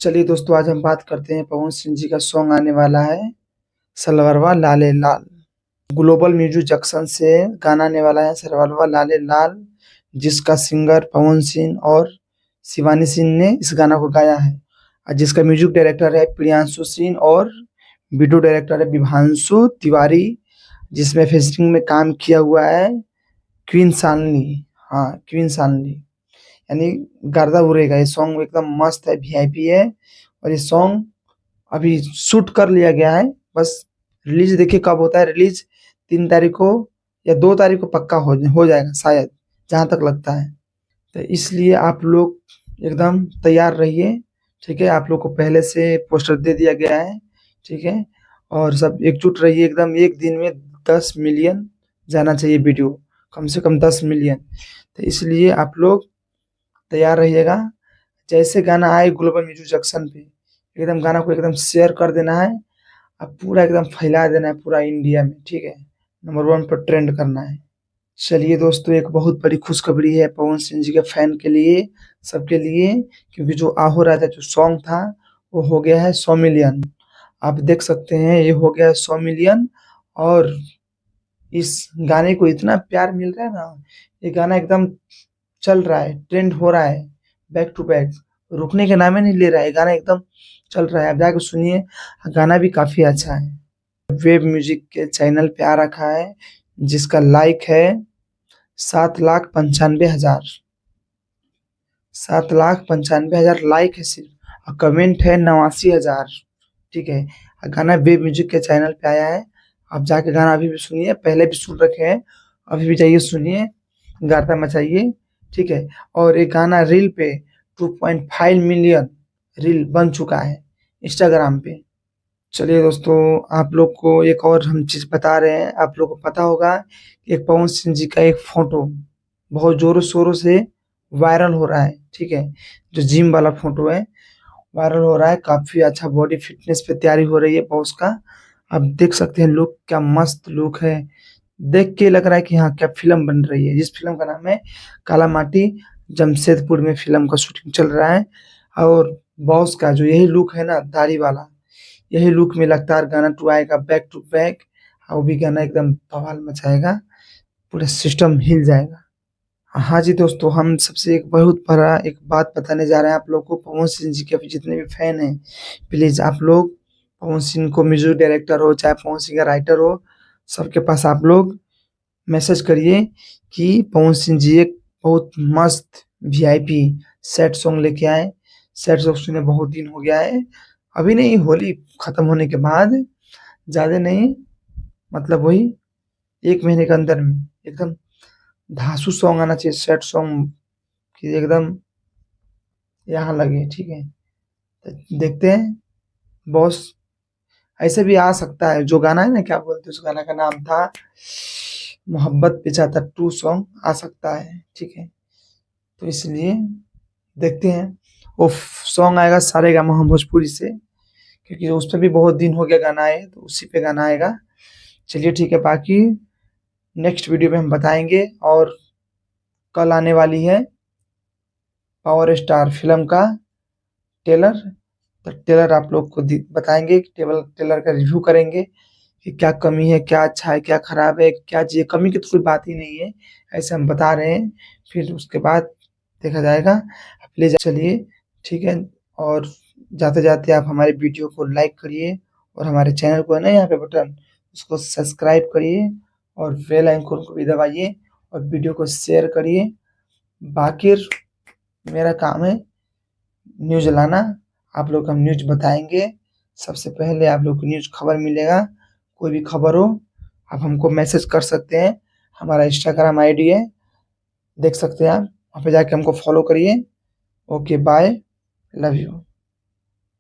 चलिए दोस्तों, आज हम बात करते हैं पवन सिंह जी का सॉन्ग आने वाला है सलवरवा लाले लाल। ग्लोबल म्यूजिक जंक्शन से गाना आने वाला है सलवरवा लाले लाल, जिसका सिंगर पवन सिंह और शिवानी सिंह ने इस गाना को गाया है और जिसका म्यूजिक डायरेक्टर है प्रियांशु सिंह और वीडियो डायरेक्टर है विभांशु तिवारी, जिसमें फेस्टिंग में काम किया हुआ है क्वीन शालिनी। हाँ, क्वीन शालिनी यानी गर्दा उड़ेगा। ये सॉन्ग एकदम मस्त है, वीआईपी है। और ये सॉन्ग अभी शूट कर लिया गया है, बस रिलीज देखिए कब होता है। रिलीज 3 तारीख को या 2 तारीख को पक्का हो जाएगा शायद, जहां तक लगता है। तो इसलिए आप लोग एकदम तैयार रहिए, ठीक है। आप लोग को पहले से पोस्टर दे दिया गया है, ठीक है। और सब एकजुट रहिए एकदम। एक दिन में 10 मिलियन जाना चाहिए वीडियो, कम से कम 10 मिलियन। तो इसलिए आप लोग तैयार रहिएगा। जैसे गाना आए ग्लोबल म्यूजिक जंक्शन पे, एकदम गाना को एकदम शेयर कर देना है। अब पूरा एकदम फैला देना है पूरा इंडिया में, ठीक है। नंबर 1 पर ट्रेंड करना है। चलिए दोस्तों, एक बहुत बड़ी खुशखबरी है पवन सिंह जी के फैन के लिए, सबके लिए। क्योंकि जो आहो राजा जो सॉन्ग था वो हो गया है 100 मिलियन। आप देख सकते हैं ये हो गया है 100 मिलियन। और इस गाने को इतना प्यार मिल रहा है ना, ये गाना एकदम चल रहा है, ट्रेंड हो रहा है बैक टू बैक, रुकने के नाम ही नहीं ले रहा है। गाना एकदम चल रहा है, आप जाके सुनिए। गाना भी काफी अच्छा है। वेब म्यूजिक के चैनल पे आ रखा है, जिसका लाइक है 7,95,000। 7,95,000 लाइक है सिर्फ, और कमेंट है 89,000, ठीक है। गाना वेब म्यूजिक के चैनल पे आया है। आप जाके गाना अभी भी सुनिए, पहले भी सुन रखे हैं, अभी भी जाइए सुनिए, गाता मचाइए, ठीक है। और ये गाना रील पे 2.5 मिलियन रील बन चुका है इंस्टाग्राम पे। चलिए दोस्तों, आप लोग को एक और हम चीज बता रहे हैं। आप लोग को पता होगा कि एक पवन सिंह जी का एक फोटो बहुत जोरों शोरों से वायरल हो रहा है, ठीक है। जो जिम वाला फोटो है, वायरल हो रहा है। काफी अच्छा बॉडी फिटनेस पे तैयारी हो रही है बॉस का। आप देख सकते हैं लुक, क्या मस्त लुक है। देख के लग रहा है कि हाँ, क्या फिल्म बन रही है। जिस फिल्म का नाम है काला माटी, जमशेदपुर में फिल्म का शूटिंग चल रहा है। और बॉस का जो यही लुक है ना, दाढ़ी वाला, यही लुक में लगातार गाना टू आएगा बैक टू बैक। और वो भी गाना एकदम बवाल मचाएगा, पूरा सिस्टम हिल जाएगा। हाँ जी दोस्तों, हम सबसे एक बहुत बड़ा एक बात बताने जा रहे हैं आप लोग को। पवन सिंह जी के जितने भी फैन हैं, प्लीज आप लोग पवन सिंह को म्यूजिक डायरेक्टर हो चाहे पवन सिंह का राइटर हो, सबके पास आप लोग मैसेज करिए कि पवन सिंह जी एक बहुत मस्त वीआईपी सैड सॉन्ग लेके आए। सैड सॉन्ग सुने बहुत दिन हो गया है। अभी नहीं, होली खत्म होने के बाद, ज्यादा नहीं, मतलब वही 1 महीने के अंदर में एकदम धांसू सॉन्ग आना चाहिए, सैड सॉन्ग कि एकदम यहाँ लगे, ठीक है। तो देखते हैं बॉस, ऐसे भी आ सकता है। जो गाना है ना, क्या बोलते हैं उस गाना का नाम था, मोहब्बत पे चाहता 2 सॉन्ग आ सकता है, ठीक है। तो इसलिए देखते हैं। वो सॉन्ग आएगा सारेगामा हम भोजपुरी से, क्योंकि उस पर भी बहुत दिन हो गया गाना आए, तो उसी पे गाना आएगा। चलिए ठीक है, बाकी नेक्स्ट वीडियो में हम बताएंगे। और कल आने वाली है पावर स्टार फिल्म का ट्रेलर। तो ट्रेलर आप लोग को बताएंगे, ट्रेलर का रिव्यू करेंगे कि क्या कमी है, क्या अच्छा है, क्या खराब है, क्या चाहिए। कमी की तो कोई बात ही नहीं है, ऐसे हम बता रहे हैं। फिर उसके बाद देखा जाएगा। आप ले चलिए, ठीक है। और जाते जाते आप हमारे वीडियो को लाइक करिए, और हमारे चैनल को है ना यहाँ पे बटन, उसको सब्सक्राइब करिए, और बेल आइकन को भी दबाइए, और वीडियो को शेयर करिए। बाकी मेरा काम है न्यूज लाना। आप लोग को हम न्यूज बताएंगे, सबसे पहले आप लोग को न्यूज खबर मिलेगा। कोई भी खबर हो आप हमको मैसेज कर सकते हैं, हमारा इंस्टाग्राम आईडी है, देख सकते हैं आप। वहाँ पे जाके हमको फॉलो करिए। Okay bye, love you.